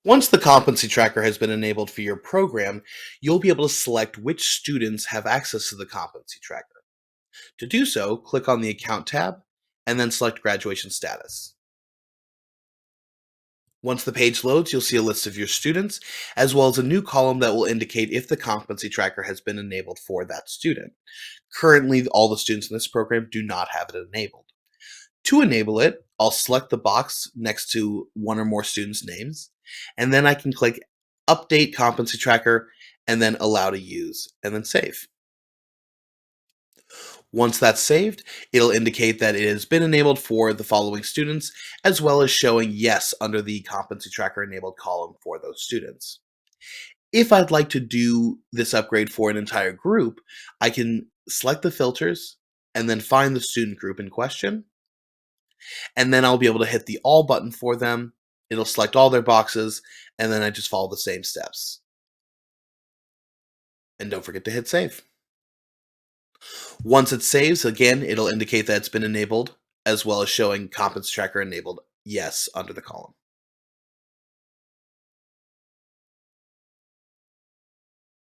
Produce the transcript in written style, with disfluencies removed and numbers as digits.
Once the competency tracker has been enabled for your program, you'll be able to select which students have access to the competency tracker. To do so, click on the Account tab and then select Graduation Status. Once the page loads, you'll see a list of your students, as well as a new column that will indicate if the competency tracker has been enabled for that student. Currently, all the students in this program do not have it enabled. To enable it, I'll select the box next to one or more students' names, and then I can click Update Competency Tracker and then Allow to Use, and then save. Once that's saved, it'll indicate that it has been enabled for the following students, as well as showing yes under the Competency Tracker enabled column for those students. If I'd like to do this upgrade for an entire group, I can select the filters and then find the student group in question, and then I'll be able to hit the All button for them. It'll select all their boxes, and then I just follow the same steps. And don't forget to hit save. Once it saves, again, it'll indicate that it's been enabled, as well as showing Competency Tracker enabled yes under the column.